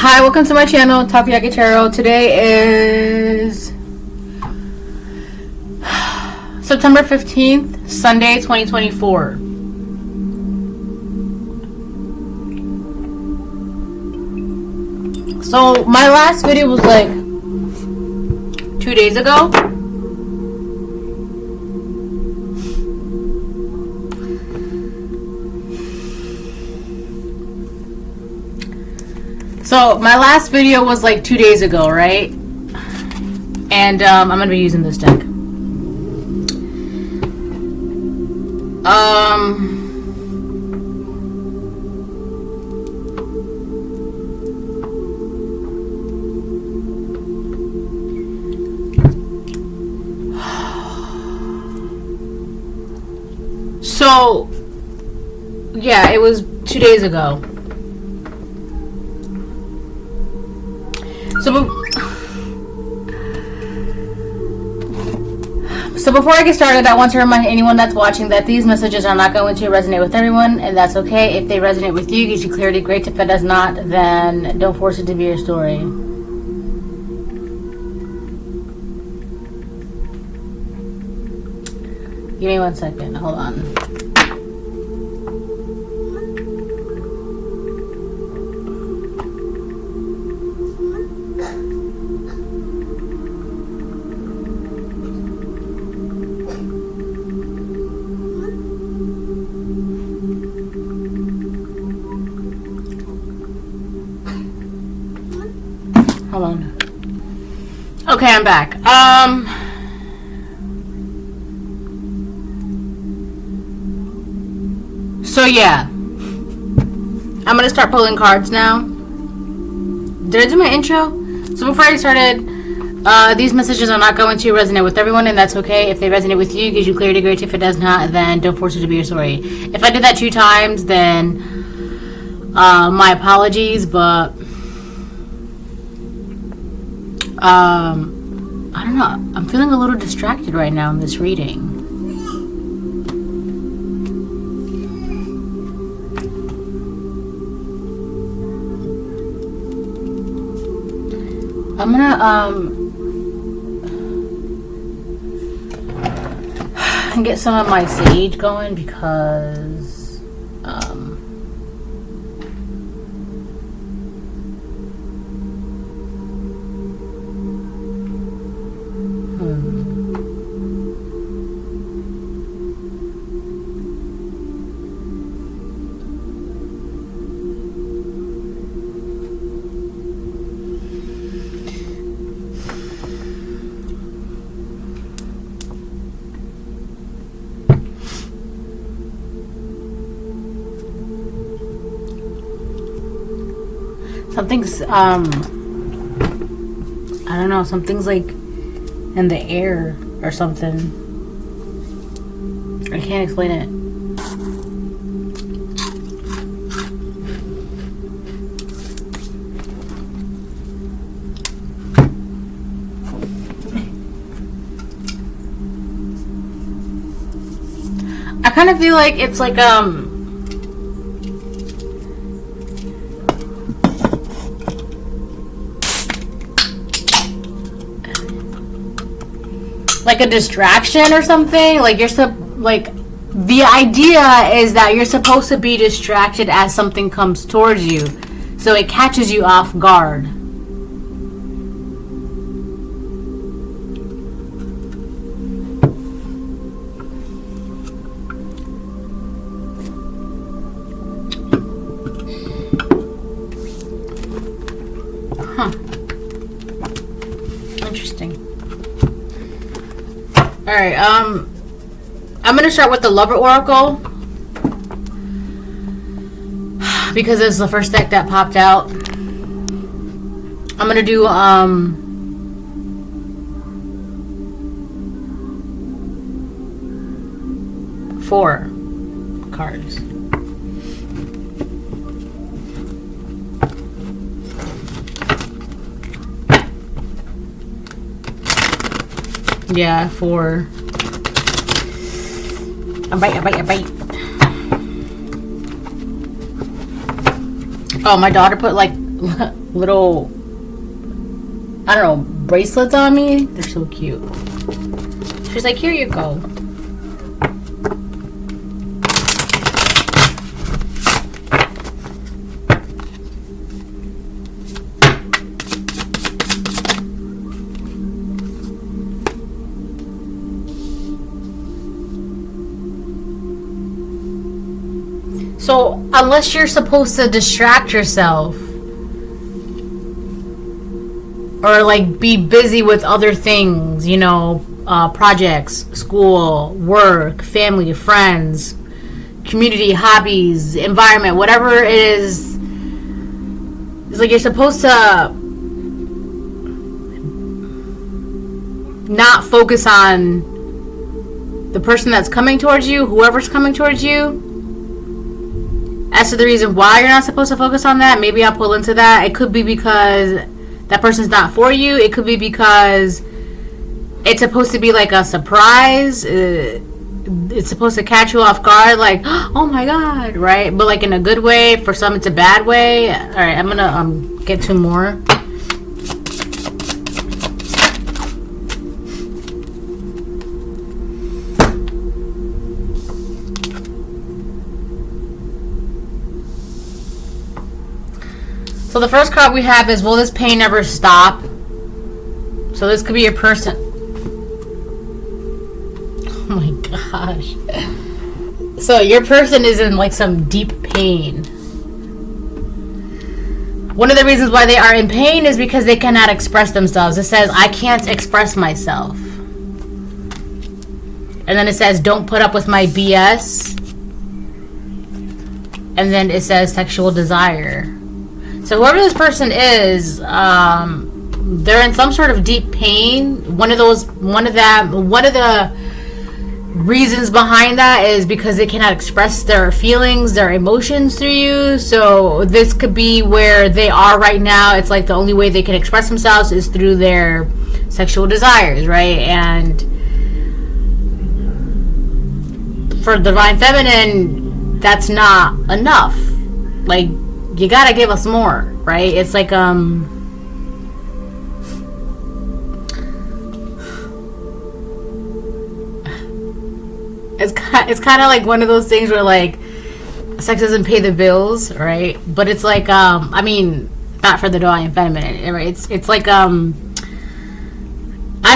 Hi, welcome to my channel, Takoyaki Tarot. Today is September 15th, Sunday, 2024. So, my last video was like 2 days ago. So my last video was like 2 days ago, right? And I'm gonna be using this deck. So yeah, it was 2 days ago. So before I get started, I want to remind anyone that's watching that these messages are not going to resonate with everyone, and that's okay. If they resonate with you, gives you clarity, great. If it does not, then don't force it to be your story. Give me 1 second. Hold on. Hold on. Okay, I'm back. So yeah, I'm gonna start pulling cards now. Did I do my intro? So before I started, these messages are not going to resonate with everyone, and that's okay. If they resonate with you, gives you clarity, great. If it does not, then don't force it to be your story. If I did that 2 times, then my apologies, but I don't know. I'm feeling a little distracted right now in this reading. I'm gonna get some of my sage going because something's I don't know, something's like in the air or something. I can't explain it. I kind of feel like it's like a distraction or something. Like like the idea is that you're supposed to be distracted as something comes towards you, so it catches you off guard. Huh. Interesting. Alright, I'm gonna start with the Lover Oracle because it's the first deck that popped out. I'm gonna do 4 cards. Yeah, 4. A bite. Oh, my daughter put like little, I don't know, bracelets on me. They're so cute. She's like, here you go. So, unless you're supposed to distract yourself or like be busy with other things, you know, projects, school, work, family, friends, community, hobbies, environment, whatever it is, it's like you're supposed to not focus on the person that's coming towards you, whoever's coming towards you. As to the reason why you're not supposed to focus on that, maybe I'll pull into that. It could be because that person's not for you. It could be because it's supposed to be like a surprise. It's supposed to catch you off guard, like, oh my god, right? But like in a good way. For some, it's a bad way. All right, I'm gonna get two more. So the first card we have is, will this pain ever stop? So this could be a person. Oh my gosh. So your person is in like some deep pain. One of the reasons why they are in pain is because they cannot express themselves. It says, I can't express myself. And then it says, don't put up with my BS. And then it says sexual desire. So whoever this person is, they're in some sort of deep pain. One of the reasons behind that is because they cannot express their feelings, their emotions through you. So this could be where they are right now. It's like the only way they can express themselves is through their sexual desires, right? And for Divine Feminine, that's not enough. Like, you gotta give us more, right? It's like, it's kind of like one of those things where like sex doesn't pay the bills, right? But it's like, I mean, not for the Divine Feminine, right? It's like, I don't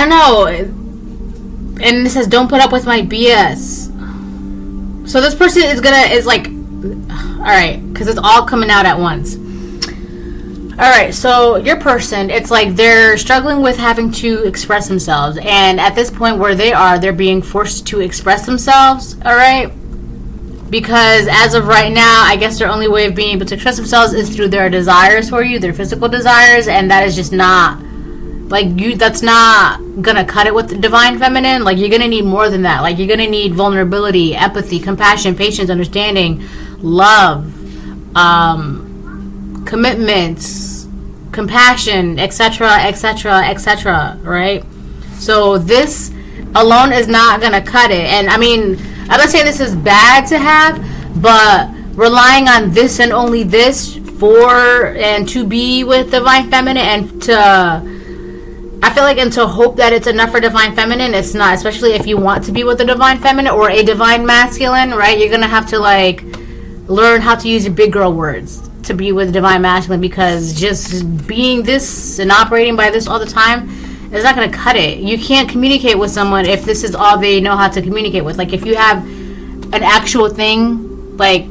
know. And it says, don't put up with my BS. So this person is like, alright, because it's all coming out at once. Alright, so your person, it's like they're struggling with having to express themselves. And at this point where they are, they're being forced to express themselves, alright? Because as of right now, I guess their only way of being able to express themselves is through their desires for you, their physical desires, and that is just not, like, that's not gonna cut it with the Divine Feminine. Like, you're gonna need more than that. Like, you're gonna need vulnerability, empathy, compassion, patience, understanding, love, commitments, compassion, etc., etc., etc., right? So this alone is not gonna cut it. And I mean, I'm not saying this is bad to have, but relying on this and only this for and to be with Divine Feminine and to, I feel like, and to hope that it's enough for Divine Feminine, it's not. Especially if you want to be with the Divine Feminine or a Divine Masculine, right? You're gonna have to like learn how to use your big girl words to be with Divine Masculine, because just being this and operating by this all the time is not going to cut it. You can't communicate with someone if this is all they know how to communicate with. Like, if you have an actual thing, like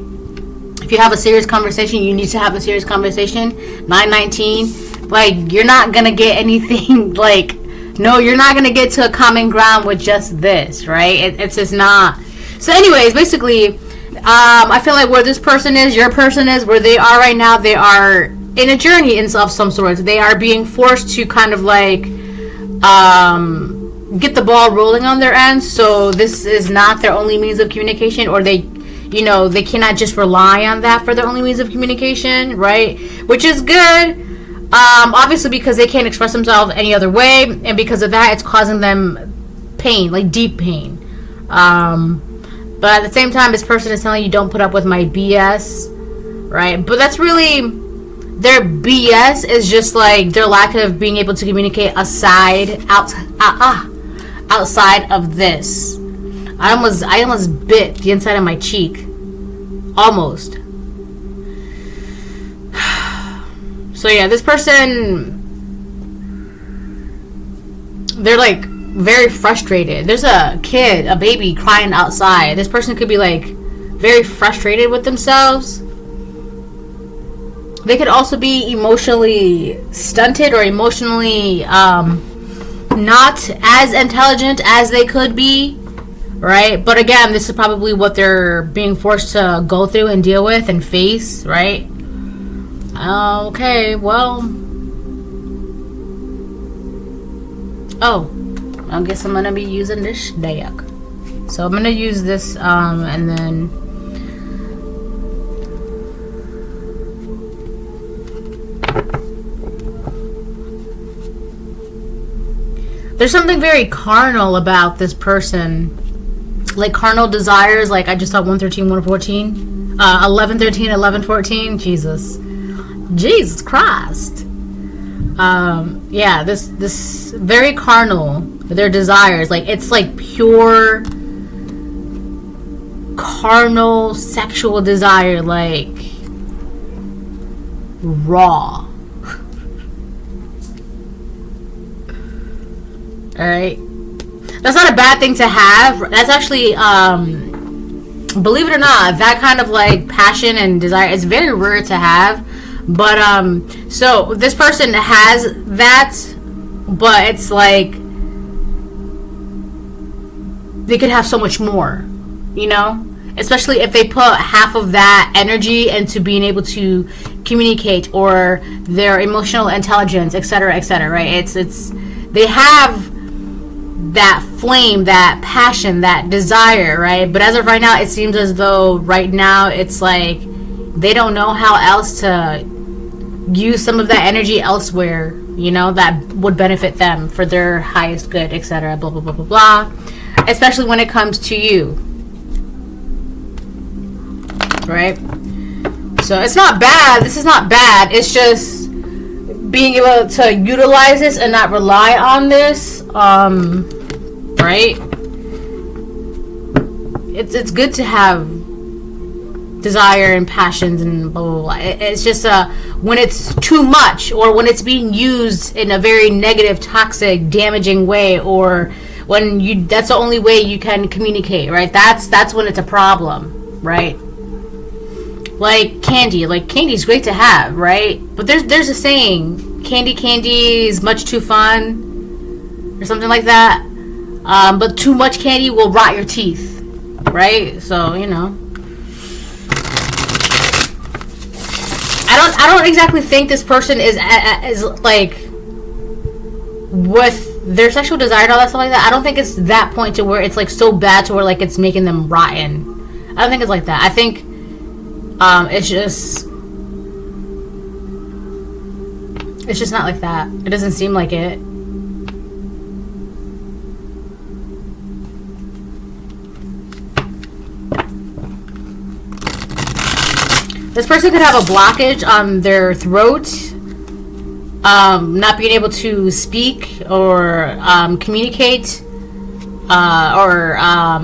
if you have a serious conversation, you need to have a serious conversation. 919, like, you're not going to get anything. Like, no, you're not going to get to a common ground with just this, right? It's just not. So anyways, basically, I feel like where this person is, your person is, where they are right now, they are in a journey of some sort. They are being forced to kind of like get the ball rolling on their end. So this is not their only means of communication, or they, you know, they cannot just rely on that for their only means of communication, right? Which is good, obviously, because they can't express themselves any other way, and because of that, it's causing them pain, like deep pain. But at the same time, this person is telling you, don't put up with my BS, right? But that's really their BS is just like their lack of being able to communicate outside of this. I almost bit the inside of my cheek. Almost. So yeah, this person, they're like very frustrated. There's a kid, a baby crying outside. This person could be like very frustrated with themselves. They could also be emotionally stunted or emotionally not as intelligent as they could be, right? But again, this is probably what they're being forced to go through and deal with and face, right? Okay, well. Oh, I guess I'm gonna be using this deck. So I'm gonna use this, and then there's something very carnal about this person. Like carnal desires, like I just saw 113, 114. 1113, 1114. Jesus Christ. Yeah, this very carnal, their desires. Like it's like pure carnal sexual desire, like raw. Alright. That's not a bad thing to have. That's actually, believe it or not, that kind of like passion and desire is very rare to have. But, so this person has that, but it's like, they could have so much more, you know? Especially if they put half of that energy into being able to communicate or their emotional intelligence, etc., right? It's, they have that flame, that passion, that desire, right? But as of right now, it seems as though right now it's like they don't know how else to use some of that energy elsewhere, you know, that would benefit them for their highest good, etc. Blah, blah, blah, blah, blah. Especially when it comes to you. Right? So it's not bad. This is not bad. It's just being able to utilize this and not rely on this. Right? It's good to have desire and passions and blah, blah, blah. It's just when it's too much or when it's being used in a very negative, toxic, damaging way, or when that's the only way you can communicate, right? That's when it's a problem, right? Like candy's great to have, right? But there's a saying, candy is much too fun, or something like that. But too much candy will rot your teeth, right? So, you know. I don't exactly think this person is like with their sexual desire and all that stuff like that. I don't think it's that point to where it's like so bad to where like it's making them rotten. I don't think it's like that. I think it's just not like that. It doesn't seem like it. This person could have a blockage on their throat, not being able to speak or communicate or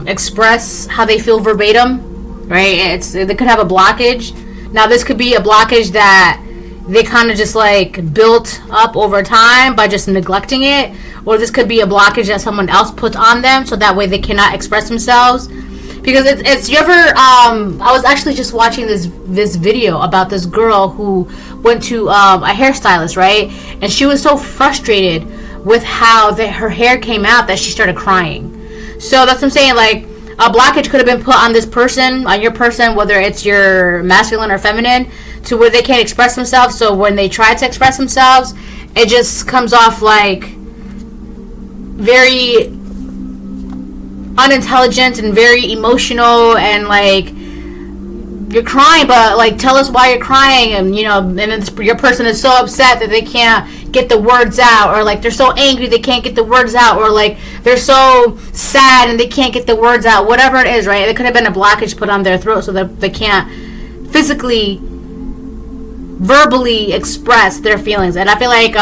express how they feel verbatim, right? They could have a blockage. Now, this could be a blockage that they kind of just like built up over time by just neglecting it, or this could be a blockage that someone else puts on them, so that way they cannot express themselves. Because it's you ever I was actually just watching this video about this girl who went to a hairstylist, right? And she was so frustrated with how her hair came out that she started crying. So that's what I'm saying, like a blockage could have been put on this person, on your person, whether it's your masculine or feminine, to where they can't express themselves. So when they try to express themselves, it just comes off like very unintelligent and very emotional, and like you're crying, but like tell us why you're crying, and you know, and then your person is so upset that they can't get the words out, or like they're so angry they can't get the words out, or like they're so sad and they can't get the words out, whatever it is, right? It could have been a blockage put on their throat so that they can't physically verbally express their feelings. And I feel like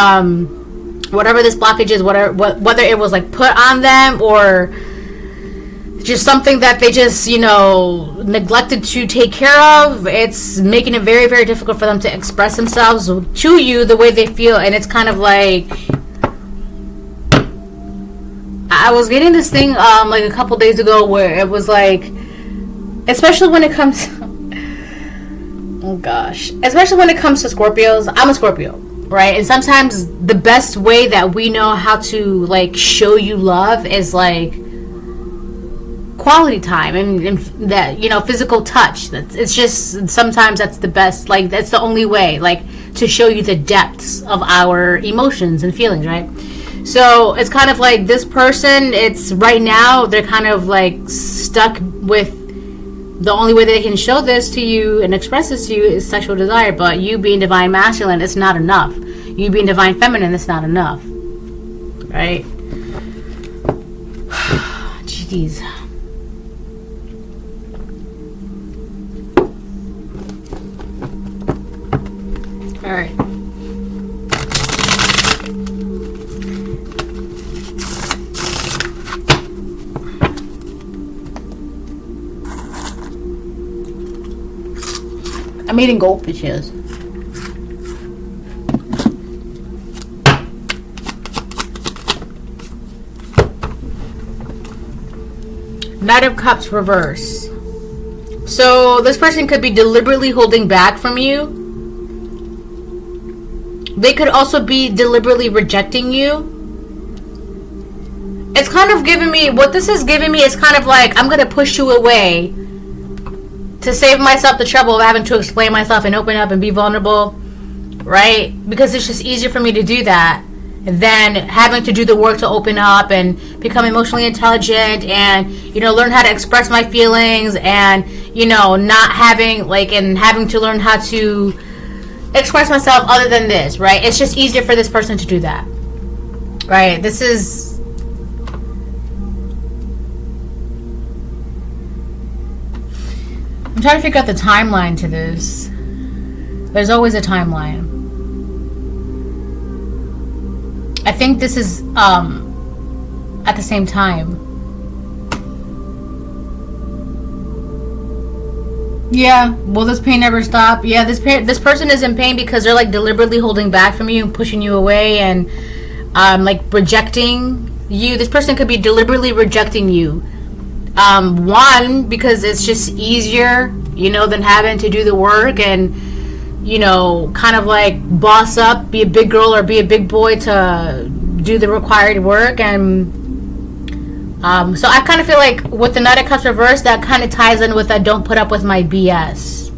whatever this blockage is, whether it was like put on them or just something that they just, you know, neglected to take care of, it's making it very, very difficult for them to express themselves to you the way they feel. And it's kind of like, I was getting this thing like a couple days ago where it was like, especially when it comes oh gosh, especially when it comes to Scorpios. I'm a Scorpio, right? And sometimes the best way that we know how to like show you love is like quality time and that, you know, physical touch. It's just sometimes that's the best, like that's the only way like to show you the depths of our emotions and feelings, right? So it's kind of like this person, it's right now they're kind of like stuck with the only way they can show this to you and express this to you is sexual desire. But you being divine masculine, it's not enough. You being divine feminine, it's not enough, right? Jeez. All right. I'm eating goldfishes. Knight of Cups reverse. So this person could be deliberately holding back from you. They could also be deliberately rejecting you. It's kind of giving me, what this is giving me is kind of like, I'm going to push you away to save myself the trouble of having to explain myself and open up and be vulnerable, right? Because it's just easier for me to do that than having to do the work to open up and become emotionally intelligent and, you know, learn how to express my feelings and, you know, not having, like, and having to learn how to express myself other than this, right? It's just easier for this person to do that, right? This is... I'm trying to figure out the timeline to this. There's always a timeline. I think this is at the same time. Yeah, will this pain never stop? Yeah, this person is in pain because they're like deliberately holding back from you and pushing you away and like rejecting you. This person could be deliberately rejecting you. One, because it's just easier, you know, than having to do the work and, you know, kind of like boss up, be a big girl or be a big boy to do the required work. And so I kind of feel like with the Knight of Cups reverse, that kind of ties in with that don't put up with my BS.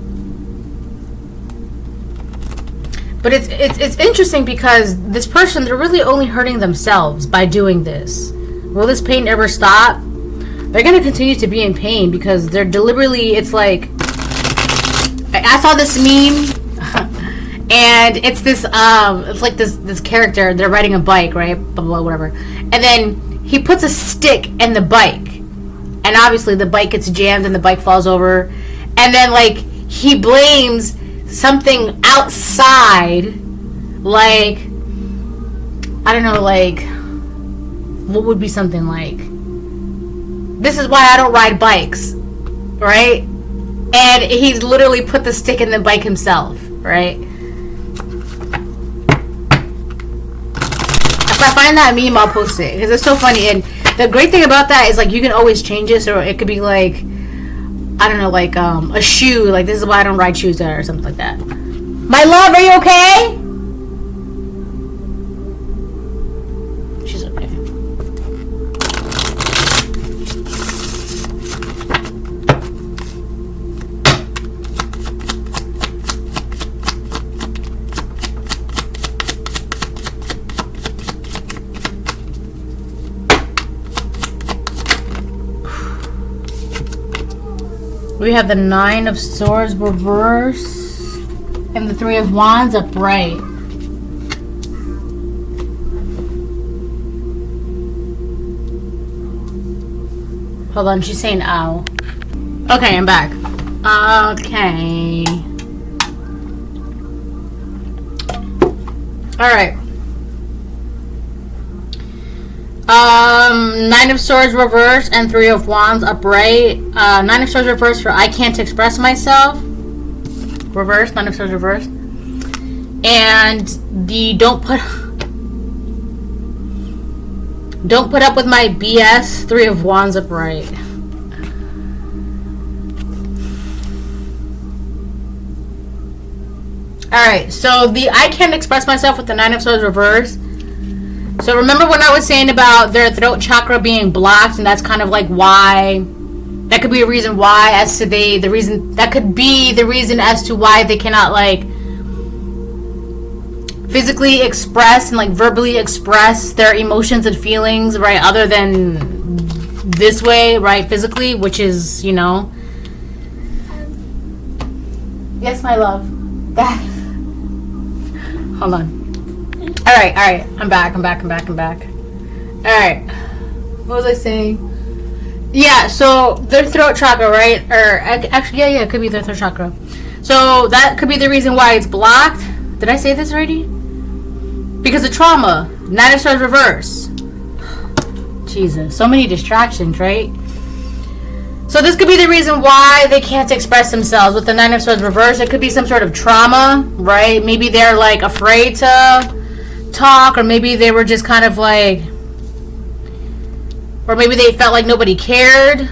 But it's interesting because this person, they're really only hurting themselves by doing this. Will this pain ever stop? They're going to continue to be in pain because they're deliberately, it's like, I saw this meme and it's this, it's like this character, they're riding a bike, right? Blah, blah, whatever. And then he puts a stick in the bike and obviously the bike gets jammed and the bike falls over. And then like he blames something outside, like, I don't know, like, what would be something like, this is why I don't ride bikes, right? And he's literally put the stick in the bike himself, right? If I find that meme, I'll post it because it's so funny. And the great thing about that is like you can always change this, or it could be like, I don't know, like a shoe, like this is why I don't ride shoes there or something like that. My love, are you okay? She's okay. We have the Nine of Swords reverse and the Three of Wands upright. Hold on, she's saying ow. Okay, I'm back. Okay. All right. Nine of Swords reversed and Three of Wands upright. Nine of Swords reversed for I can't express myself. Reversed. Nine of Swords reversed. And the don't put up with my BS. Three of Wands upright. Alright, so the I can't express myself with the Nine of Swords reversed. So remember when I was saying about their throat chakra being blocked, and that's kind of like why, that could be a reason why, as to the reason, that could be the reason as to why they cannot like physically express and like verbally express their emotions and feelings, right, other than this way, right, physically, which is, you know. Yes, my love. That. Hold on. Alright, I'm back. Alright. What was I saying? Yeah, so their throat chakra, right? Or actually, yeah, it could be their throat chakra. So that could be the reason why it's blocked. Did I say this already? Because of trauma. Nine of Swords reverse. Jesus, so many distractions, right? So this could be the reason why they can't express themselves with the Nine of Swords reverse. It could be some sort of trauma, right? Maybe they're like afraid to talk, or maybe they were just kind of like, or maybe they felt like nobody cared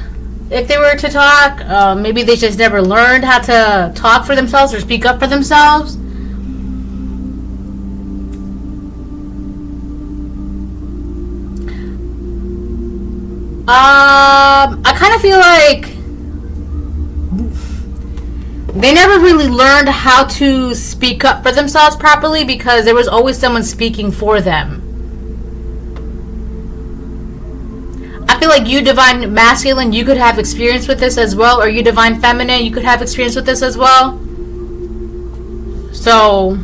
if they were to talk. Maybe they just never learned how to talk for themselves or speak up for themselves. I kind of feel like they never really learned how to speak up for themselves properly, because there was always someone speaking for them. I feel like you, Divine Masculine, you could have experience with this as well, or you, Divine Feminine, you could have experience with this as well. So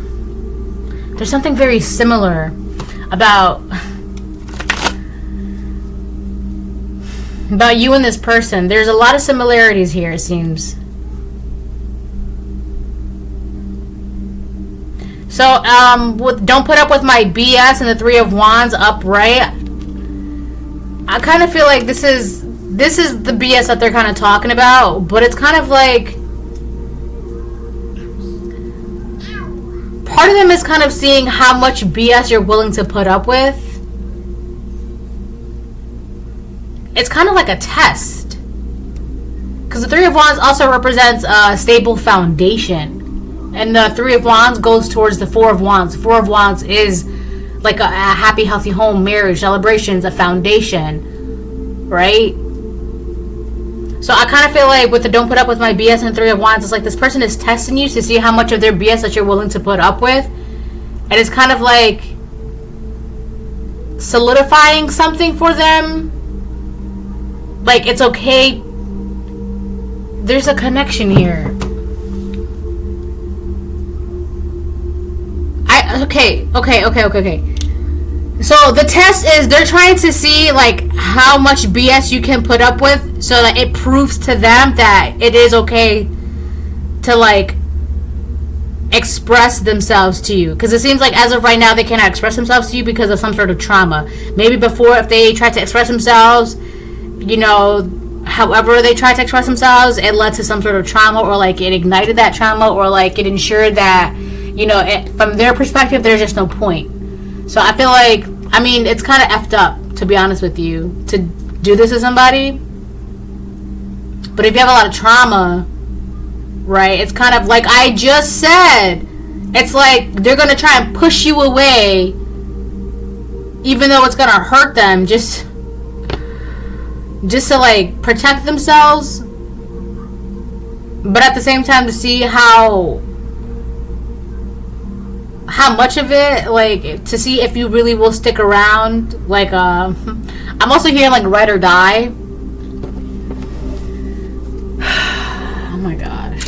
there's something very similar about you and this person. There's a lot of similarities here, it seems. So, don't put up with my BS and the Three of Wands upright. I kind of feel like this is the BS that they're kind of talking about, but it's kind of like part of them is kind of seeing how much BS you're willing to put up with. It's kind of like a test, because the Three of Wands also represents a stable foundation, and the Three of Wands goes towards the Four of Wands. The Four of Wands is like a happy, healthy home, marriage, celebrations, a foundation, right? So I kind of feel like with the don't put up with my BS and Three of Wands, it's like this person is testing you to see how much of their BS that you're willing to put up with, and it's kind of like solidifying something for them. Like, it's okay. There's a connection here. Okay. So the test is they're trying to see like how much BS you can put up with, so that it proves to them that it is okay to like express themselves to you. Because it seems like as of right now they cannot express themselves to you because of some sort of trauma. Maybe before, if they tried to express themselves, you know, however they tried to express themselves, it led to some sort of trauma, or like it ignited that trauma, or like it ensured that, you know, from their perspective, there's just no point. So I feel like, I mean, it's kind of effed up, to be honest with you, to do this to somebody. But if you have a lot of trauma, right, it's kind of like I just said, it's like they're going to try and push you away, even though it's going to hurt them, just to like protect themselves, but at the same time to see how much of it, like to see if you really will stick around. Like I'm also hearing like ride or die. Oh my gosh.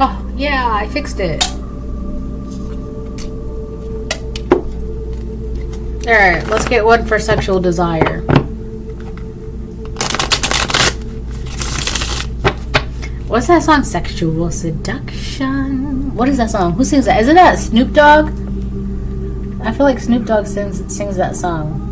Oh yeah, I fixed it. Alright, let's get one for sexual desire. What's that song? Sexual Seduction. What is that song? Who sings that? Isn't that Snoop Dogg? I feel like Snoop Dogg sings that song.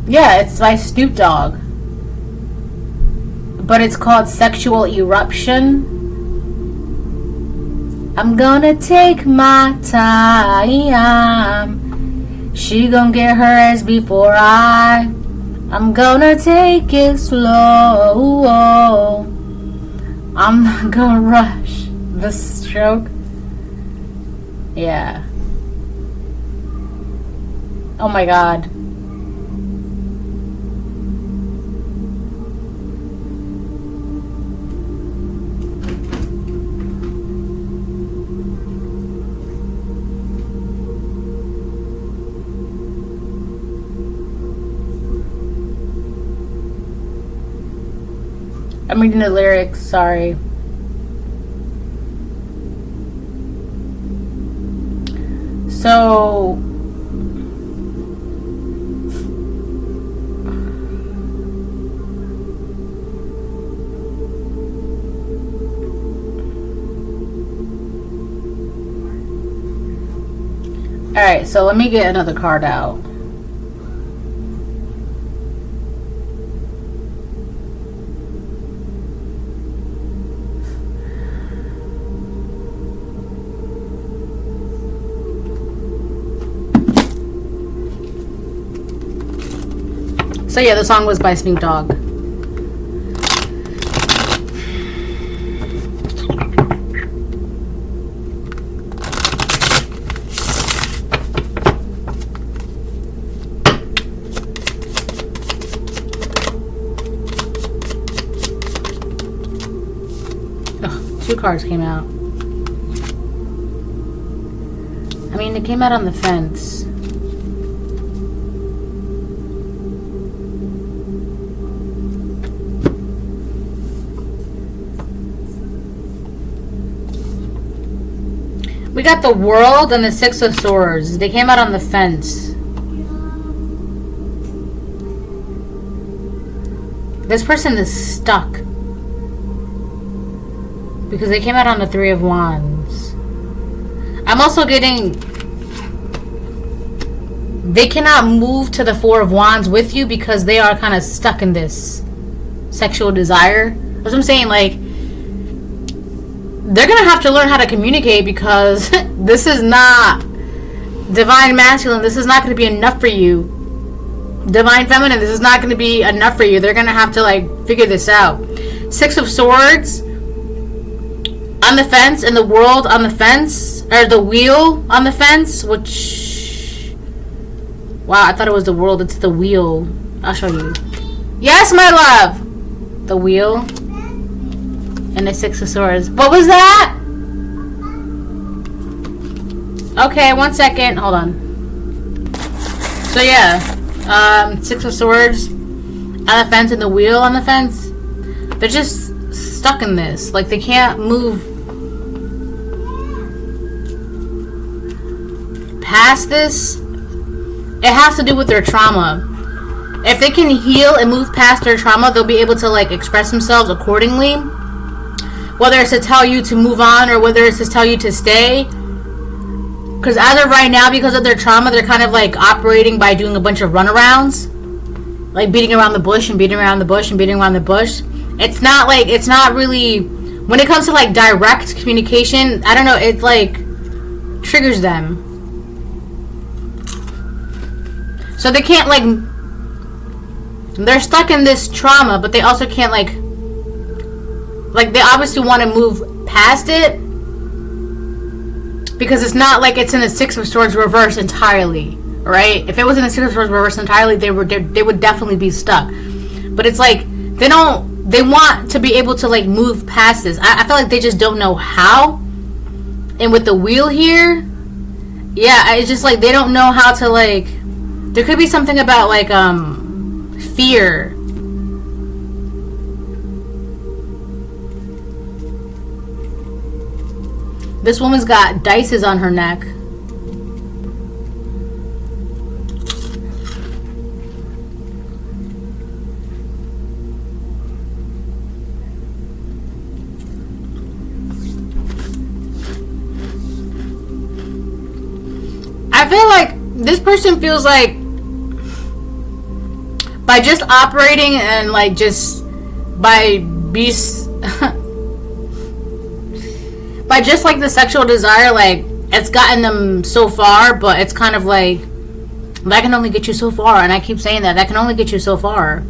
Yeah, it's by Snoop Dogg. But it's called Sexual Eruption. I'm gonna take my time. She gonna get hers before I'm gonna take it slow. I'm not gonna rush the stroke. Yeah. Oh my god. I'm reading the lyrics, sorry. So alright, so let me get another card out. So yeah, the song was by Snoop Dogg. Ugh, 2 cards came out. I mean, it came out on the fence. We got the World and the 6 of Swords. They came out on the fence. This person is stuck. Because they came out on the 3 of Wands. I'm also getting... They cannot move to the 4 of Wands with you because they are kind of stuck in this sexual desire. That's what I'm saying, like... They're gonna have to learn how to communicate because this is not divine masculine. This is not gonna be enough for you. Divine feminine, this is not gonna be enough for you. They're gonna have to like figure this out. 6 of Swords on the fence and the World on the fence, or the Wheel on the fence, which, wow, I thought it was the World. It's the Wheel. I'll show you. Yes, my love. The Wheel. And the 6 of Swords. What was that? Okay, 1 second. Hold on. So yeah, 6 of Swords on the fence and the Wheel on the fence. They're just stuck in this. Like they can't move past this. It has to do with their trauma. If they can heal and move past their trauma, they'll be able to like express themselves accordingly. Whether it's to tell you to move on or whether it's to tell you to stay. Because as of right now, because of their trauma, they're kind of like operating by doing a bunch of runarounds. Like beating around the bush and beating around the bush and beating around the bush. It's not like, it's not really, when it comes to like direct communication, I don't know, it like triggers them. So they can't like, they're stuck in this trauma, but they also can't like they obviously want to move past it because it's not like it's in the 6 of Swords reverse entirely, right? If it was in the 6 of Swords reverse entirely, they would definitely be stuck. But it's like they want to be able to like move past this. I feel like they just don't know how. And with the Wheel here, yeah, it's just like they don't know how to like. There could be something about like fear. This woman's got dices on her neck. I feel like this person feels like by just operating and like just by just like the sexual desire, like it's gotten them so far, but it's kind of like that can only get you so far. And I keep saying that can only get you so far.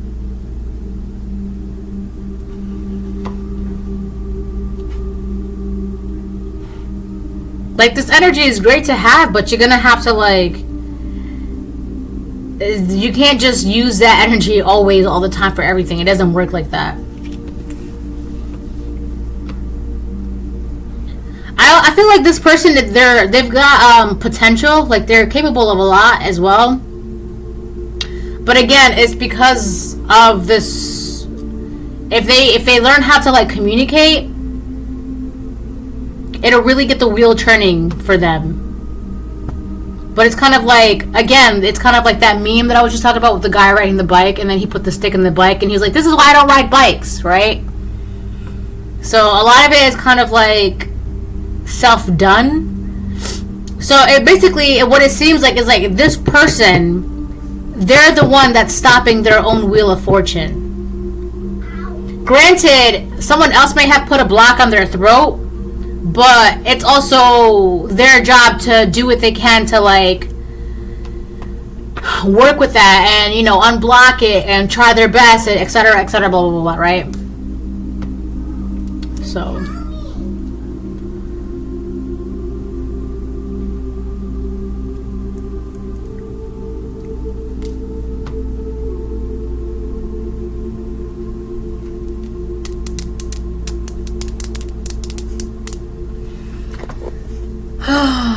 Like, this energy is great to have, but you're gonna have to, like, you can't just use that energy always, all the time for everything. It doesn't work like that. I feel like this person, they've got potential. Like, they're capable of a lot as well. But again, it's because of this. If they learn how to, like, communicate, it'll really get the wheel turning for them. But it's kind of like, again, it's kind of like that meme that I was just talking about with the guy riding the bike, and then he put the stick in the bike, and he's like, this is why I don't ride bikes, right? So a lot of it is kind of like self-done. So it basically, what it seems like is like this person, they're the one that's stopping their own wheel of fortune. Granted, someone else may have put a block on their throat, but it's also their job to do what they can to, like, work with that and, you know, unblock it and try their best, etc., etc., blah, blah, blah, right? So.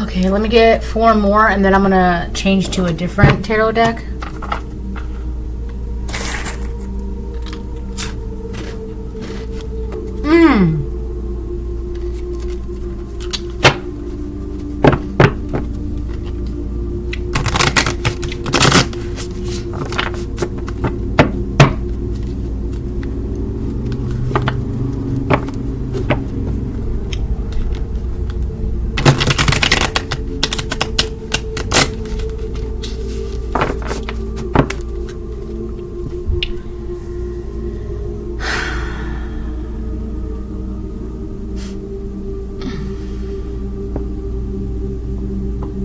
Okay, let me get 4 more, and then I'm gonna change to a different tarot deck.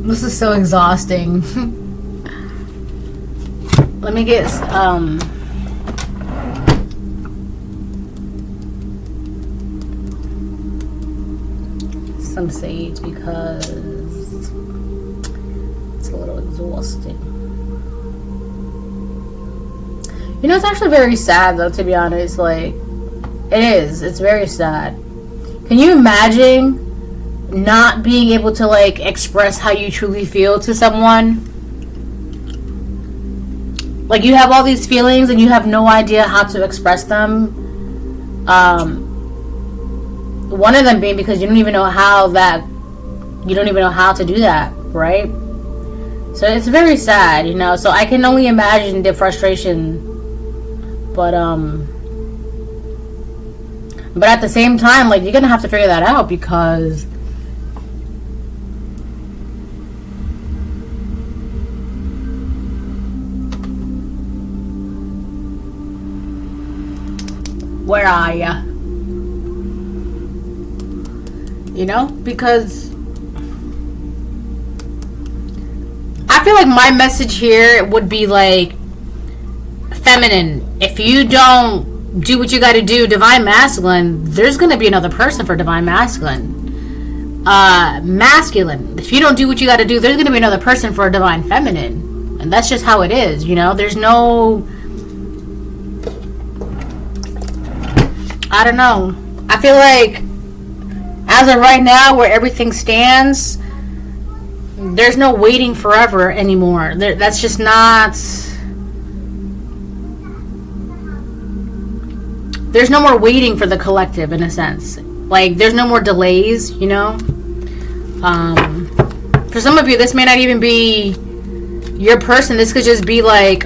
This is so exhausting. Let me get some sage because it's a little exhausting. You know, it's actually very sad though, to be honest. Like, it is. It's very sad. Can you imagine not being able to, like, express how you truly feel to someone? Like, you have all these feelings and you have no idea how to express them. One of them being because you don't even know how to do that, right? So it's very sad, you know. So I can only imagine the frustration, but at the same time, like, you're gonna have to figure that out because where are ya? You know, because I feel like my message here would be like, feminine, if you don't do what you got to do, divine masculine, there's going to be another person for divine masculine. Masculine, if you don't do what you got to do, there's going to be another person for a divine feminine. And that's just how it is, you know. There's no, I don't know. I feel like as of right now, where everything stands, there's no waiting forever anymore. That's just not. There's no more waiting for the collective, in a sense. Like, there's no more delays, you know. For some of you, this may not even be your person. This could just be like,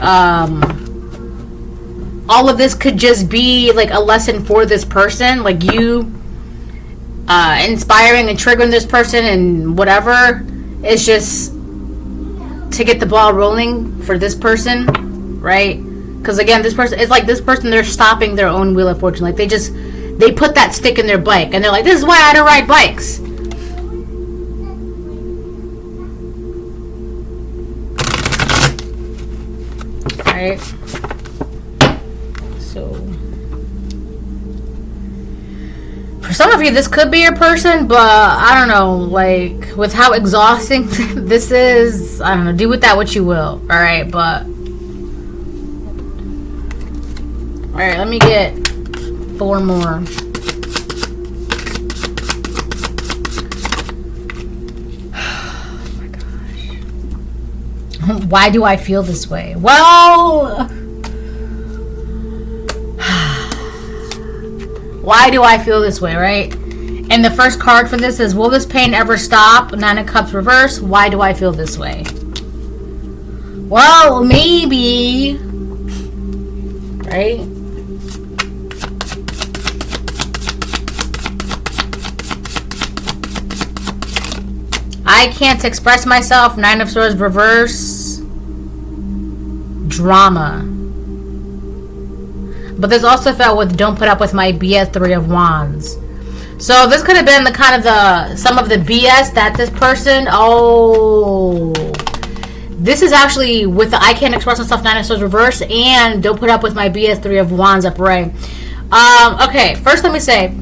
all of this could just be like a lesson for this person. Like you inspiring and triggering this person and whatever. It's just to get the ball rolling for this person, right? Because again, this person, it's like this person, they're stopping their own wheel of fortune. Like they put that stick in their bike and they're like, this is why I don't ride bikes. Right? So for some of you, this could be your person, but I don't know, like with how exhausting this is, I don't know, do with that what you will. Alright, but alright, let me get 4 more. Oh my gosh. Why do I feel this way? Well, why do I feel this way, right? And the first card for this is, will this pain ever stop? 9 of Cups reverse. Why do I feel this way? Well, maybe. Right? I can't express myself. 9 of Swords reverse. Drama. But this also felt with don't put up with my BS. 3 of Wands. So this could have been the kind of some of the BS that this person, this is actually with the I can't express myself 9 of Swords reverse and don't put up with my BS. 3 of Wands upright. Okay, first let me say,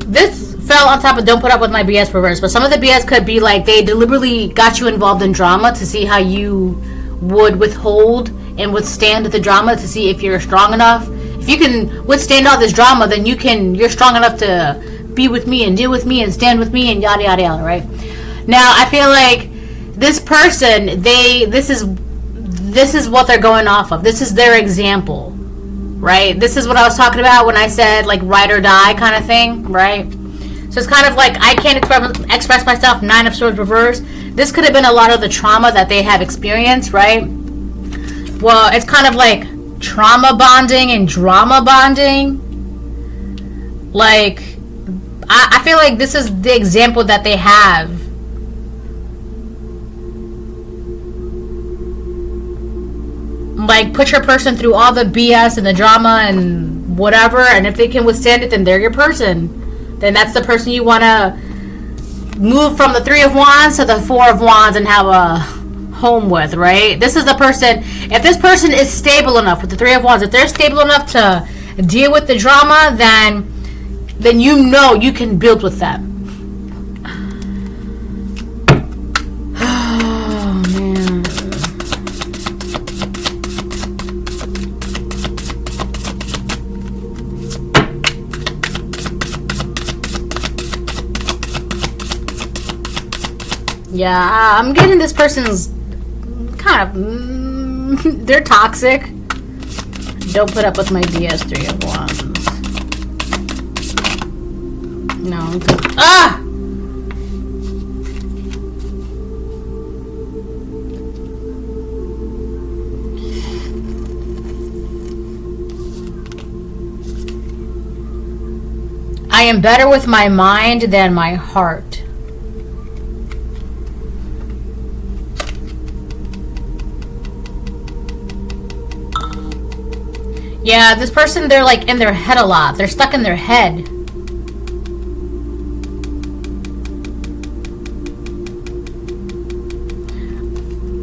this fell on top of don't put up with my BS reverse, but some of the BS could be like they deliberately got you involved in drama to see how you would withhold and withstand the drama, to see if you're strong enough. If you can withstand all this drama, then you're strong enough to be with me and deal with me and stand with me and yada yada yada, right? Now I feel like this person, this is what they're going off of. This is their example, right? This is what I was talking about when I said like ride or die kind of thing, right? So it's kind of like I can't express myself. 9 of Swords reverse. This could have been a lot of the trauma that they have experienced, right? Well, it's kind of like trauma bonding and drama bonding. Like, I feel like this is the example that they have. Like, put your person through all the BS and the drama and whatever, and if they can withstand it, then they're your person. Then that's the person you want to move from the 3 of Wands to the 4 of Wands and have a home with, right? This is the person, if this person is stable enough with the 3 of Wands, if they're stable enough to deal with the drama, then you know you can build with them. Oh, man. Yeah, I'm getting this person's kind of, they're toxic. Don't put up with my BS. 3 of Wands. No. Ah! I am better with my mind than my heart. Yeah, this person, they're like in their head a lot. They're stuck in their head.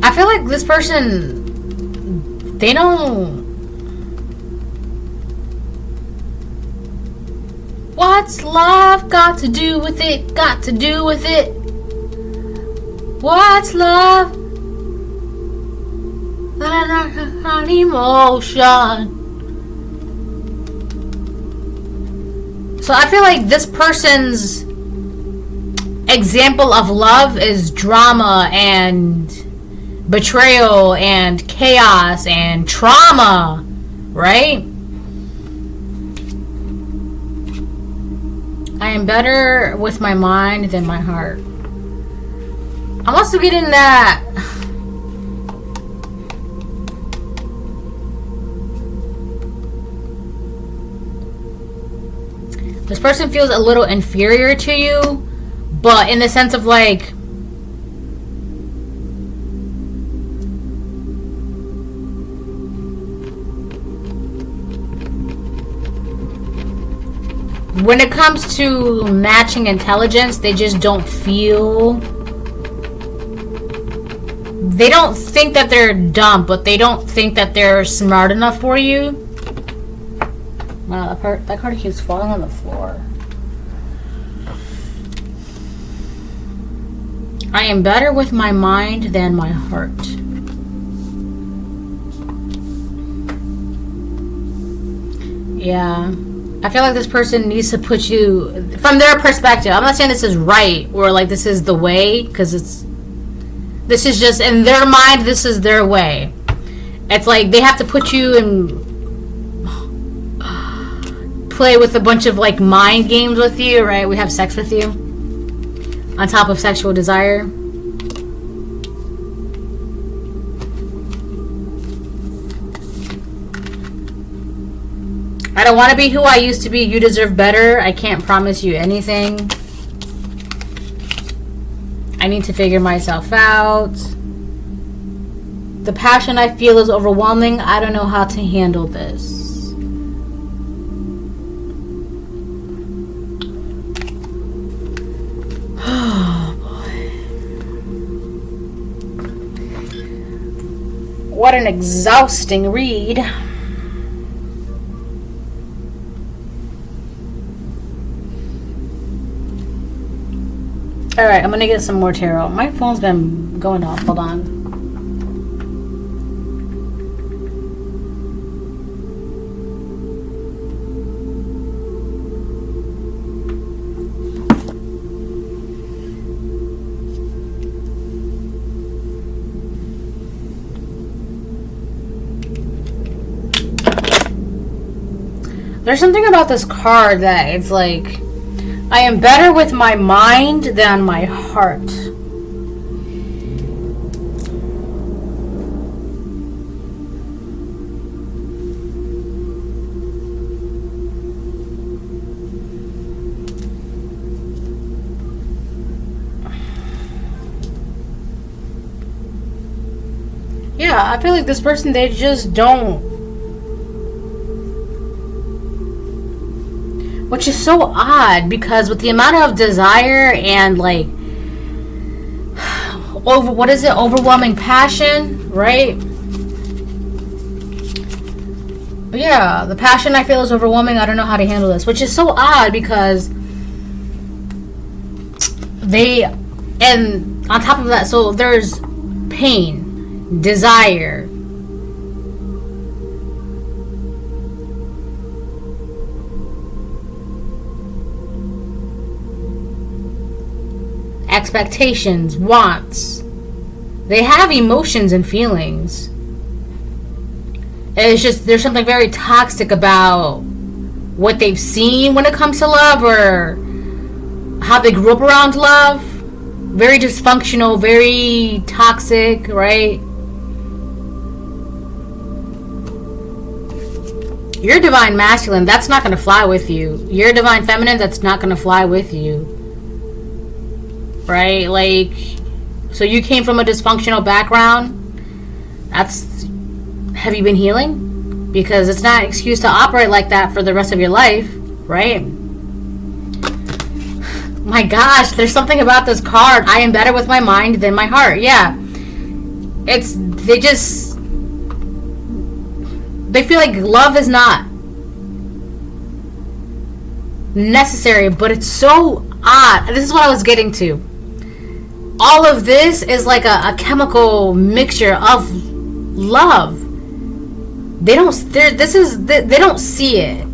I feel like this person, they don't... What's love got to do with it? Got to do with it? What's love? Not emotion. So I feel like this person's example of love is drama and betrayal and chaos and trauma, right? I am better with my mind than my heart. I'm also getting that. This person feels a little inferior to you, but in the sense of like, when it comes to matching intelligence, they just don't feel. They don't think that they're dumb, but they don't think that they're smart enough for you. Wow, that card keeps falling on the floor. I am better with my mind than my heart. Yeah. I feel like this person needs to put you, from their perspective, I'm not saying this is right or like this is the way, because this is just, in their mind, this is their way. It's like they have to put you in, play with a bunch of like mind games with you, right? We have sex with you on top of sexual desire. I don't want to be who I used to be. You deserve better. I can't promise you anything. I need to figure myself out. The passion I feel is overwhelming. I don't know how to handle this. Oh boy. What an exhausting read. Alright, I'm gonna get some more tarot. My phone's been going off. Hold on. There's something about this card that it's like, I am better with my mind than my heart. Yeah, I feel like this person, they just don't. Which is so odd, because with the amount of desire and like overwhelming passion, right? Yeah, the passion I feel is overwhelming. I don't know how to handle this, which is so odd, because and on top of that, so there's pain, desire, expectations, wants. They have emotions and feelings. It's just, there's something very toxic about what they've seen when it comes to love, or how they grew up around love. Very dysfunctional, very toxic, right? Your divine masculine, that's not going to fly with you. Your divine feminine, that's not going to fly with you. Right? Like, so you came from a dysfunctional background. Have you been healing? Because it's not an excuse to operate like that for the rest of your life, right? My gosh, there's something about this card. I am better with my mind than my heart. Yeah. They feel like love is not necessary, but it's so odd. This is what I was getting to. All of this is like a chemical mixture of love. They don't see it.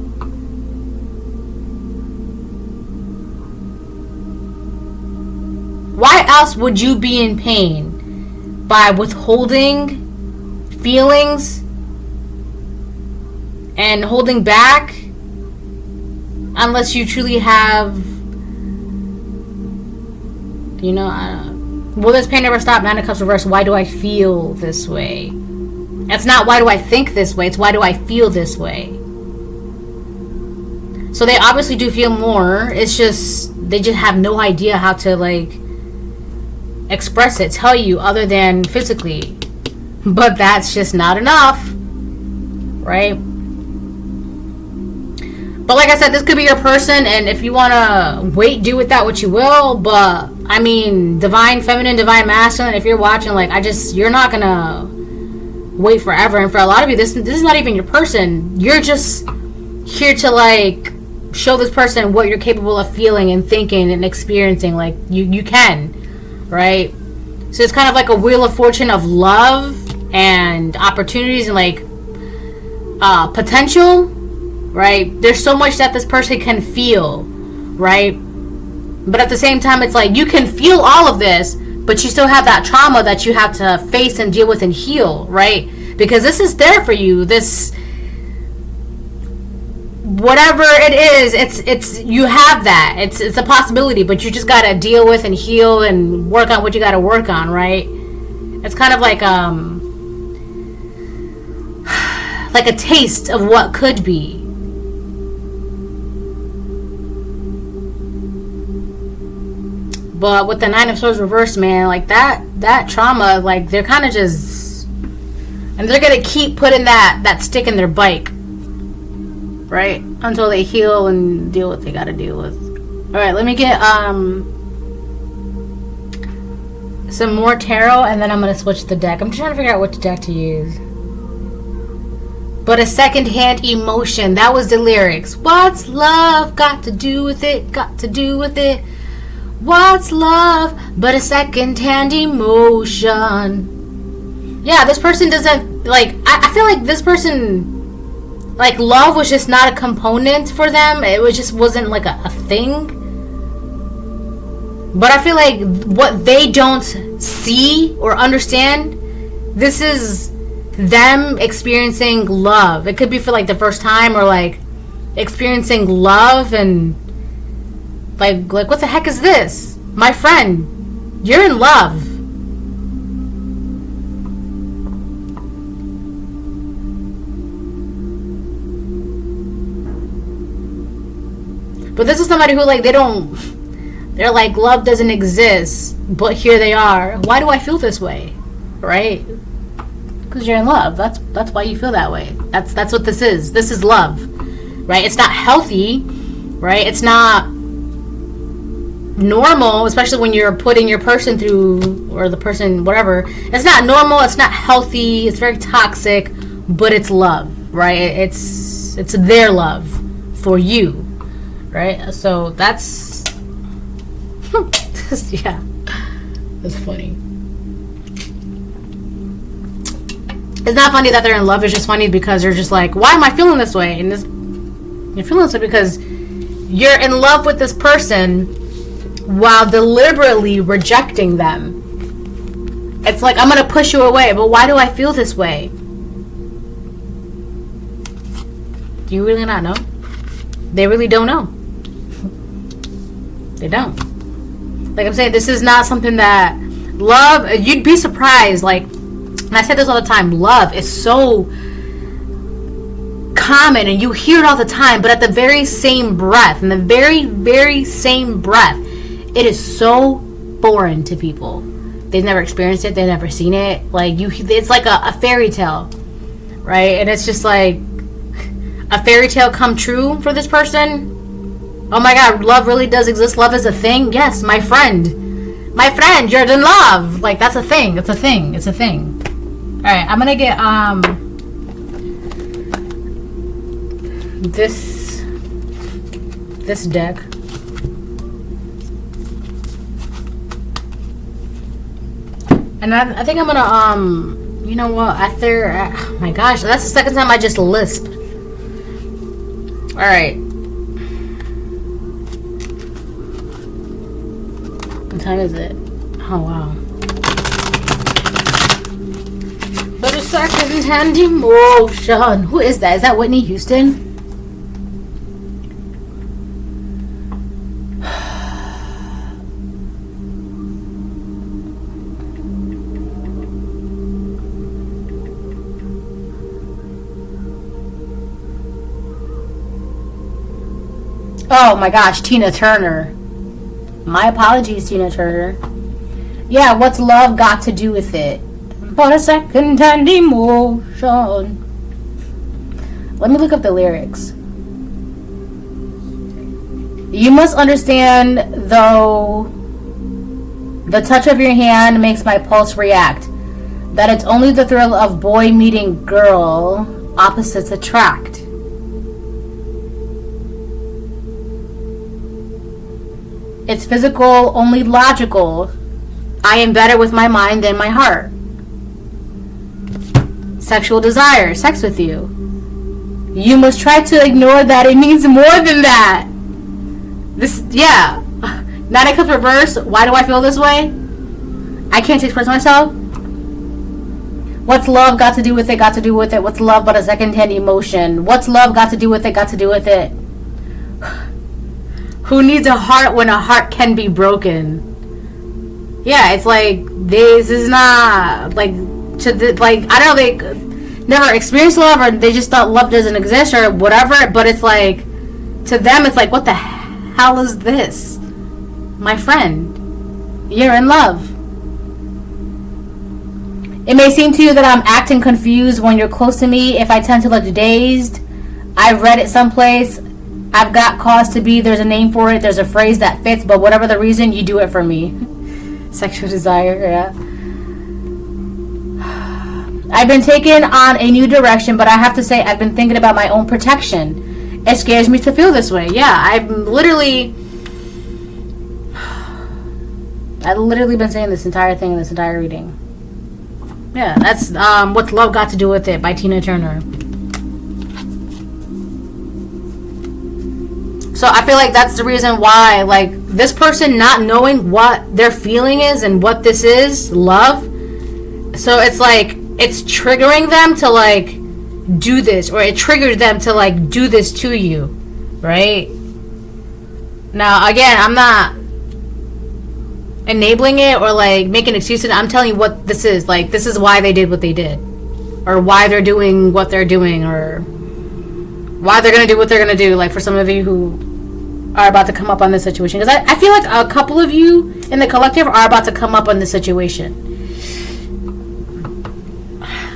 Why else would you be in pain? By withholding feelings and holding back, unless you truly have, Will this pain never stop? Nine of Cups reversed. Why do I feel this way? It's not why do I think this way. It's why do I feel this way. So they obviously do feel more. It's just they just have no idea how to like express it, tell you other than physically. But that's just not enough, right? But like I said, this could be your person, and if you want to wait, do with that what you will. But I mean, divine feminine, divine masculine, if you're watching, like, you're not gonna wait forever. And for a lot of you, this is not even your person. You're just here to like show this person what you're capable of feeling and thinking and experiencing. Like you can, right? So it's kind of like a wheel of fortune of love and opportunities and like potential, right? There's so much that this person can feel, right? But at the same time, it's like you can feel all of this, but you still have that trauma that you have to face and deal with and heal, right? Because this is there for you. This, whatever it is, it's you have that. It's a possibility, but you just gotta deal with and heal and work on what you gotta work on, right? It's kind of like a taste of what could be. But with the Nine of Swords reversed, man, like that trauma, like they're kind of just, and they're gonna keep putting that stick in their bike, right, until they heal and deal with what they gotta deal with. All right, let me get some more tarot, and then I'm gonna switch the deck. I'm trying to figure out which deck to use. But a second-hand emotion. That was the lyrics. What's love got to do with it? Got to do with it. What's love but a second-hand emotion? Yeah, this person doesn't, like, I feel like this person, like, love was just not a component for them. It wasn't like a thing. But I feel like what they don't see or understand, this is them experiencing love. It could be for like the first time, or like experiencing love and like what the heck is this? My friend, you're in love. But this is somebody who like they're like, love doesn't exist, but here they are. Why do I feel this way? Right? Because you're in love. That's why you feel that way. That's what this is. This is love, right? It's not healthy, right? It's not normal, especially when you're putting your person through, or the person, whatever. It's not normal. It's not healthy. It's very toxic, but it's love, right? It's their love for you, right? So that's yeah, that's funny. It's not funny that they're in love. It's just funny because you're just like, why am I feeling this way? And you're feeling this way because you're in love with this person while deliberately rejecting them. It's like, I'm going to push you away, but why do I feel this way? Do you really not know? They really don't know. They don't. Like I'm saying, this is not something that love, you'd be surprised, like, and I said this all the time, love is so common and you hear it all the time, but at the very same breath, in the very, very same breath, it is so foreign to people. They've never experienced it, they've never seen it. Like, it's like a fairy tale, right? And it's just like a fairy tale come true for this person. Oh my god, love really does exist. Love is a thing. Yes, my friend, you're in love. Like, that's a thing. It's a thing. It's a thing. All right, I'm gonna get this deck. And I think I'm gonna you know what? Oh my gosh, that's the second time I just lisped. All right. What time is it? Oh wow. But a second-hand emotion. Who is that? Is that Whitney Houston? Oh my gosh, Tina Turner. My apologies, Tina Turner. Yeah, what's love got to do with it? But a second-hand emotion. Let me look up the lyrics. You must understand, though, the touch of your hand makes my pulse react, that it's only the thrill of boy meeting girl, opposites attract. It's physical, only logical. I am better with my mind than my heart. Sexual desire, sex with you. You must try to ignore that. It means more than that. This, yeah. Nine of Cups reverse. Why do I feel this way? I can't express myself. What's love got to do with it? Got to do with it. What's love but a second-hand emotion? What's love got to do with it? Got to do with it. Who needs a heart when a heart can be broken? Yeah, it's like this is not like to the, like I don't know, they never experienced love or they just thought love doesn't exist or whatever. But it's like to them, it's like what the hell is this, my friend? You're in love. It may seem to you that I'm acting confused when you're close to me. If I tend to look dazed, I've read it someplace. I've got cause to be. There's a name for it. There's a phrase that fits. But whatever the reason, you do it for me. Sexual desire, yeah. I've been taken on a new direction, but I have to say I've been thinking about my own protection. It scares me to feel this way. Yeah, I've literally been saying this entire thing in this entire reading. Yeah, that's What's Love Got to Do with It by Tina Turner. So I feel like that's the reason why, like, this person not knowing what their feeling is and what this is, love. So it's like, it's triggering them to, like, do this. Or it triggers them to, like, do this to you. Right? Now, again, I'm not enabling it or, like, making excuses. I'm telling you what this is. Like, this is why they did what they did. Or why they're doing what they're doing. Or why they're going to do what they're going to do. Like, for some of you who are about to come up on this situation. Because I feel like a couple of you in the collective are about to come up on this situation.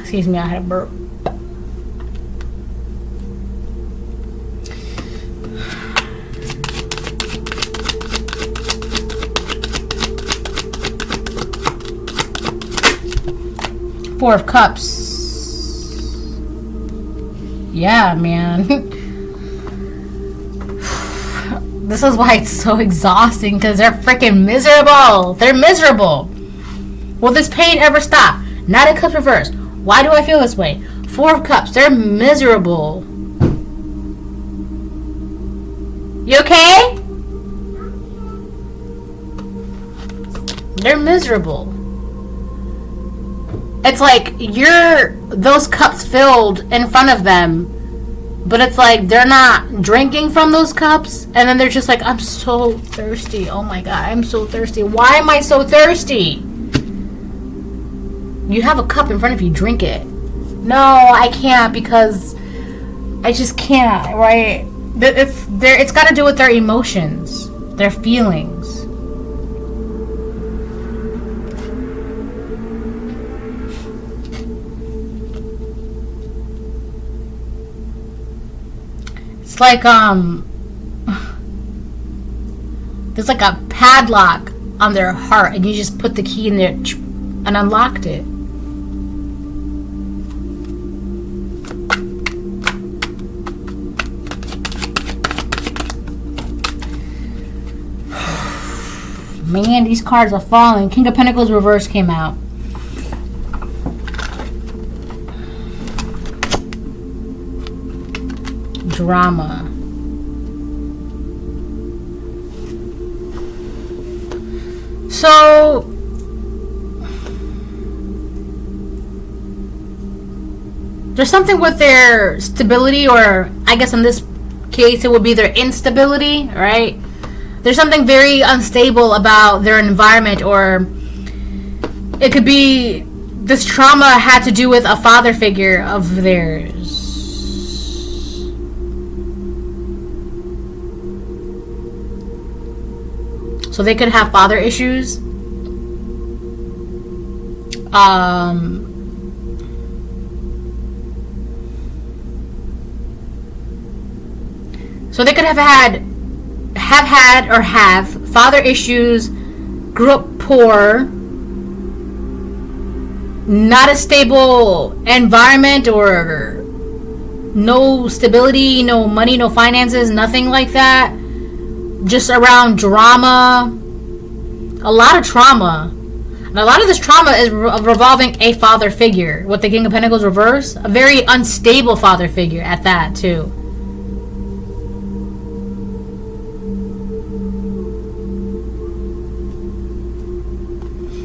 Excuse me, I had a burp. Four of Cups. Yeah, man. This is why it's so exhausting, because they're freaking miserable. They're miserable. Will this pain ever stop? Nine of Cups reversed. Why do I feel this way? Four of Cups. They're miserable. You okay? They're miserable. It's like those cups filled in front of them. But it's like they're not drinking from those cups. And then they're just like, I'm so thirsty. Oh my God, I'm so thirsty. Why am I so thirsty? You have a cup in front of you. Drink it. No, I can't because I just can't, right? It's got to do with their emotions. Their feelings. Like there's like a padlock on their heart and you just put the key in there and unlocked it. Man, these cards are falling. King of Pentacles reverse came out. Drama. So there's something with their stability, or I guess in this case it would be their instability, right? There's something very unstable about their environment, or it could be this trauma had to do with a father figure of theirs. So they could have father issues. So they could have had or have father issues, grew up poor, not a stable environment, or no stability, no money, no finances, nothing like that. Just around drama, a lot of trauma. And a lot of this trauma is revolving a father figure. With the King of Pentacles reverse, a very unstable father figure at that too.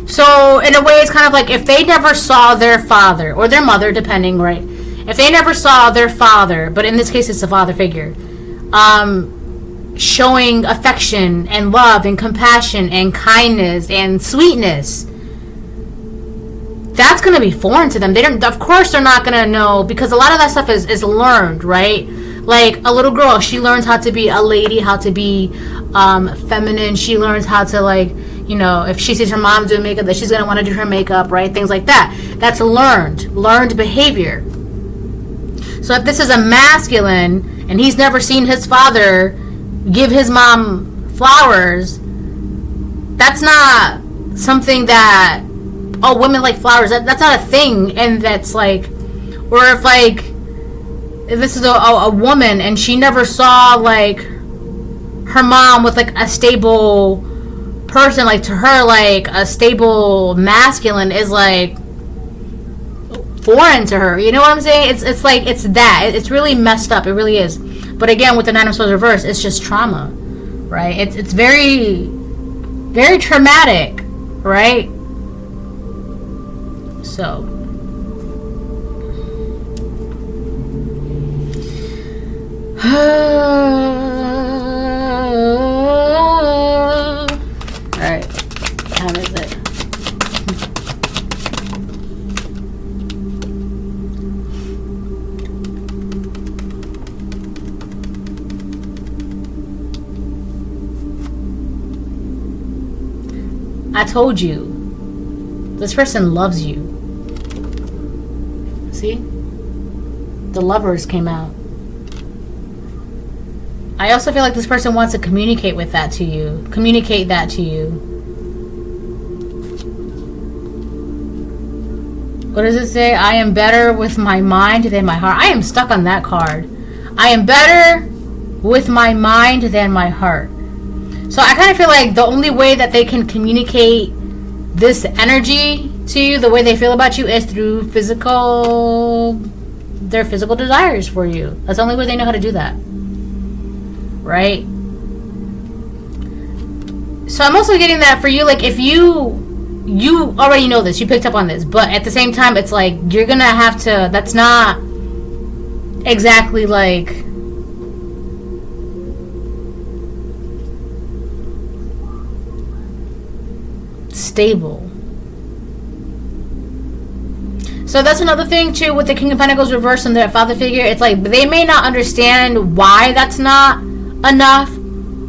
So in a way, it's kind of like if they never saw their father or their mother, depending, right? If they never saw their father, but in this case it's a father figure, showing affection and love and compassion and kindness and sweetness, that's going to be foreign to them. They don't, of course they're not going to know, because a lot of that stuff is learned, right? Like a little girl, she learns how to be a lady, how to be feminine. She learns how to, like, you know, if she sees her mom doing makeup, that she's going to want to do her makeup, right? Things like that. That's learned behavior. So if this is a masculine and he's never seen his father give his mom flowers, that's not something that, oh, women like flowers, that's not a thing. And that's like, or if like, if this is a woman and she never saw like her mom with like a stable person, like to her, like a stable masculine is like foreign to her. You know what I'm saying? It's like, it's that. It's really messed up. It really is. But again, with the Nine of Swords reverse, it's just trauma, right? It's very, very traumatic, right? So. Alright. Time is it? I told you. This person loves you. See? The Lovers came out. I also feel like this person wants to communicate that to you. What does it say? I am better with my mind than my heart. I am stuck on that card. I am better with my mind than my heart. So I kind of feel like the only way that they can communicate this energy to you, the way they feel about you, is through their physical desires for you. That's the only way they know how to do that. Right? So I'm also getting that for you, like, if you already know this, you picked up on this, but at the same time, it's like, you're gonna have to, that's not exactly like stable. So that's another thing too with the King of Pentacles reverse and the father figure. It's like they may not understand why that's not enough,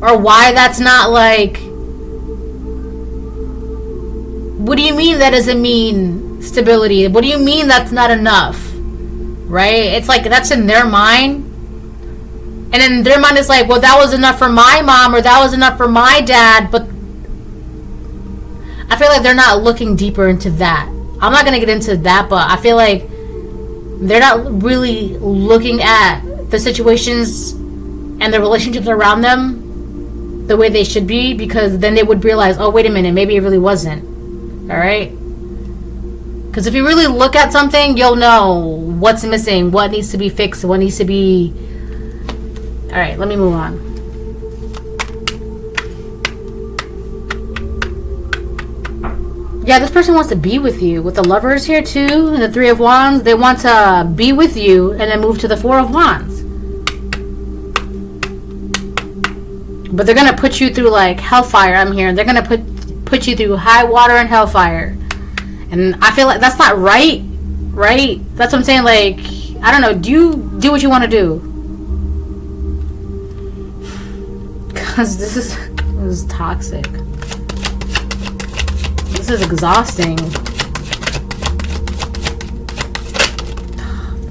or why that's not like, what do you mean that doesn't mean stability? What do you mean that's not enough? Right? It's like that's in their mind. And in their mind it's like, well, that was enough for my mom, or that was enough for my dad, but I feel like they're not looking deeper into that. I'm not going to get into that, but I feel like they're not really looking at the situations and the relationships around them the way they should be, because then they would realize, oh, wait a minute, maybe it really wasn't. All right? Because if you really look at something, you'll know what's missing, what needs to be fixed, what needs to be... All right, let me move on. Yeah, this person wants to be with you. With the Lovers here too, and the Three of Wands, they want to be with you and then move to the Four of Wands. But they're going to put you through like hellfire, I'm here. They're going to put you through high water and hellfire. And I feel like that's not right. Right? That's what I'm saying. Like, I don't know. Do what you want to do. Because this is... This is toxic. This is exhausting.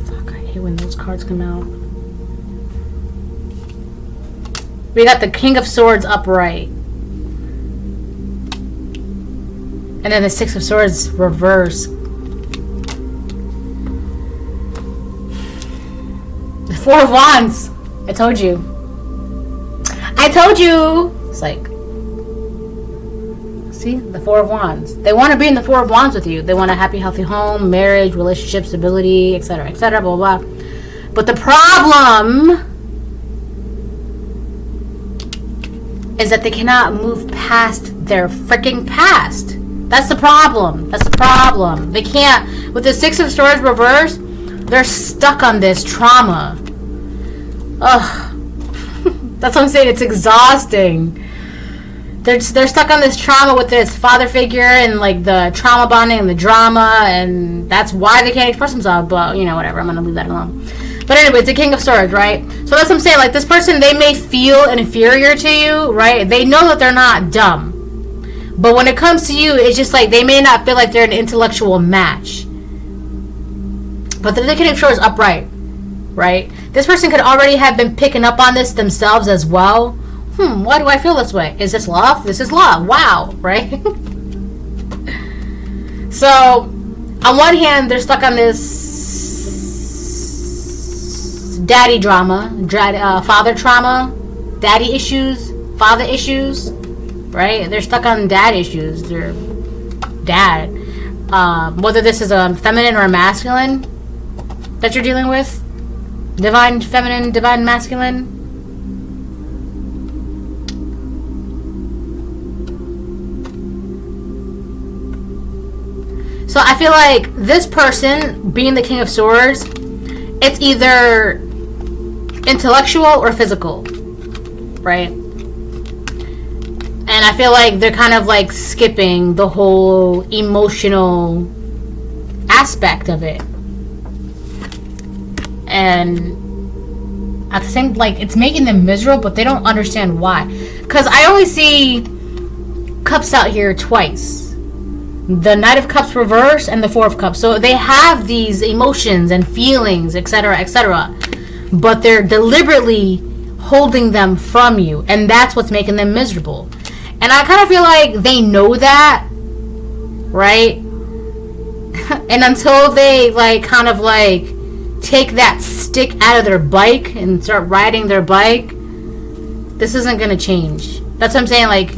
Fuck, I hate when those cards come out. We got the King of Swords upright. And then the Six of Swords reverse. The Four of Wands. I told you. I told you! It's like... See? The Four of Wands. They want to be in the Four of Wands with you. They want a happy, healthy home, marriage, relationship, stability, etc., etc., blah, blah, blah. But the problem is that they cannot move past their freaking past. That's the problem. That's the problem. They can't. With the Six of Swords reverse, they're stuck on this trauma. Ugh. That's what I'm saying. It's exhausting. They're stuck on this trauma with this father figure and like the trauma bonding and the drama, and that's why they can't express themselves. But you know, whatever. I'm gonna leave that alone. But anyway, it's the King of Swords, right? So that's what I'm saying. Like, this person, they may feel inferior to you, right? They know that they're not dumb. But when it comes to you, it's just like they may not feel like they're an intellectual match. But the King of Swords is upright, right? This person could already have been picking up on this themselves as well. Why do I feel this way? Is this love? This is love. Wow, right? So, on one hand, they're stuck on this daddy drama, father trauma, daddy issues, father issues, right? They're stuck on dad issues. They're dad. Whether this is a feminine or a masculine that you're dealing with, divine feminine, divine masculine. So I feel like this person, being the King of Swords, it's either intellectual or physical, right? And I feel like they're kind of like skipping the whole emotional aspect of it. And at the same, like, it's making them miserable, but they don't understand why. Because I only see cups out here twice. The Knight of Cups reverse and the Four of Cups. So they have these emotions and feelings, etc., etc., but they're deliberately holding them from you, and that's what's making them miserable. And I kind of feel like they know that, right? And until they like kind of like take that stick out of their bike and start riding their bike, this isn't gonna change. That's what I'm saying. Like,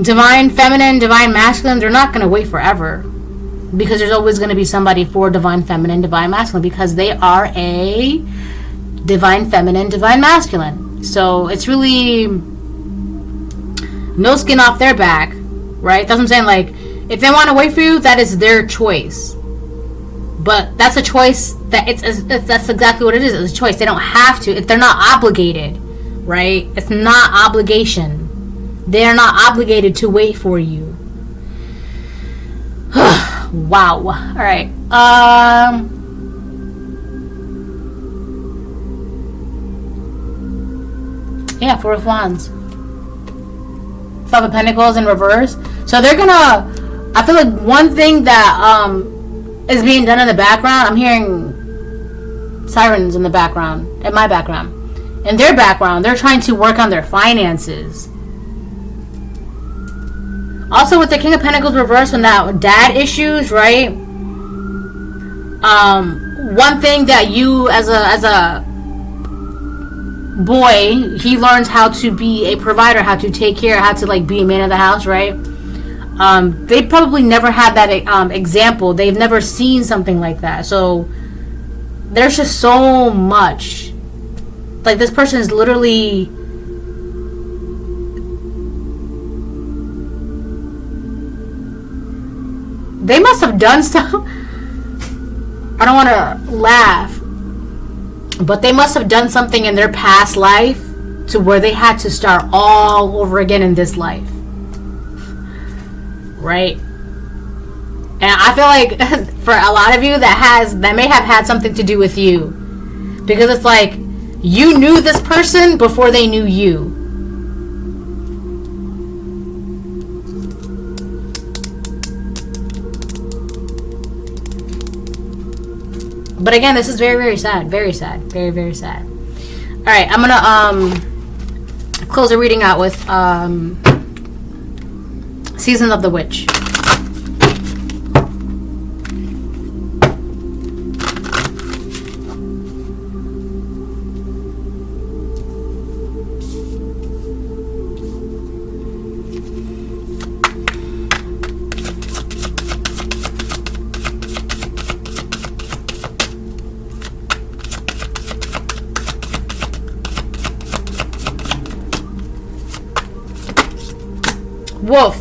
divine feminine, divine masculine, they're not going to wait forever, because there's always going to be somebody for divine feminine, divine masculine, because they are a divine feminine, divine masculine. So it's really no skin off their back, right? That's what I'm saying. Like, if they want to wait for you, that is their choice. But that's a choice that that's exactly what it is. It's a choice. They don't have to. They're not obligated, right? It's not obligation. They are not obligated to wait for you. Wow. All right. Yeah, Four of Wands. Five of Pentacles in reverse. So they're gonna... I feel like one thing that is being done in the background, I'm hearing sirens in the background, in my background. In their background, they're trying to work on their finances. Also, with the King of Pentacles reversed and that dad issues, right? One thing that you, as a boy, he learns how to be a provider, how to take care, how to like be a man of the house, right? They probably never had that example. They've never seen something like that. So there's just so much. Like, this person is literally... They must have done stuff. I don't want to laugh, but they must have done something in their past life to where they had to start all over again in this life, right? And I feel like for a lot of you that may have had something to do with you, because it's like You knew this person before they knew you. But again, this is very, very sad. Very sad. Very, very sad. Alright, I'm gonna close the reading out with Season of the Witch. Wolf.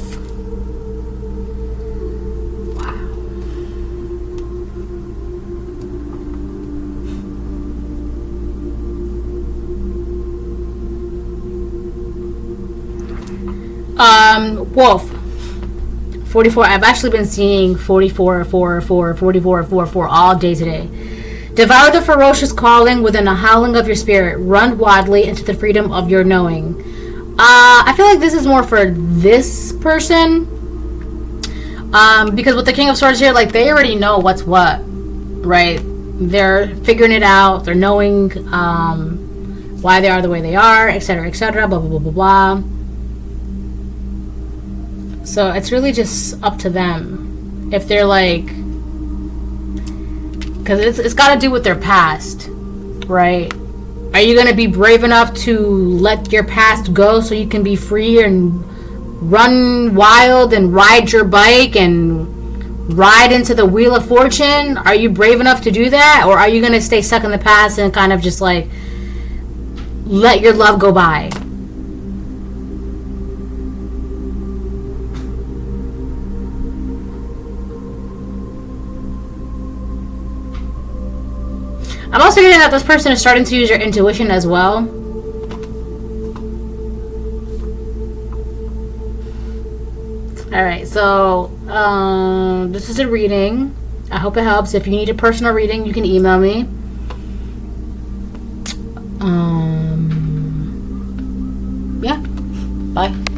Wow. Wolf. 44. I've actually been seeing 44, 4, 4, 44, 4, 4 all day today. Devour the ferocious calling within a howling of your spirit. Run wildly into the freedom of your knowing. I feel like this is more for this person. Because with the King of Swords here, like, they already know what's what, right? They're figuring it out. They're knowing why they are the way they are, etc., etc., blah, blah, blah, blah, blah. So it's really just up to them. If they're like... Because it's got to do with their past, right? Are you going to be brave enough to let your past go so you can be free and run wild and ride your bike and ride into the Wheel of Fortune? Are you brave enough to do that? Or are you going to stay stuck in the past and kind of just like let your love go by? I'm also getting that this person is starting to use your intuition as well. Alright, so this is a reading. I hope it helps. If you need a personal reading, you can email me. Yeah. Bye.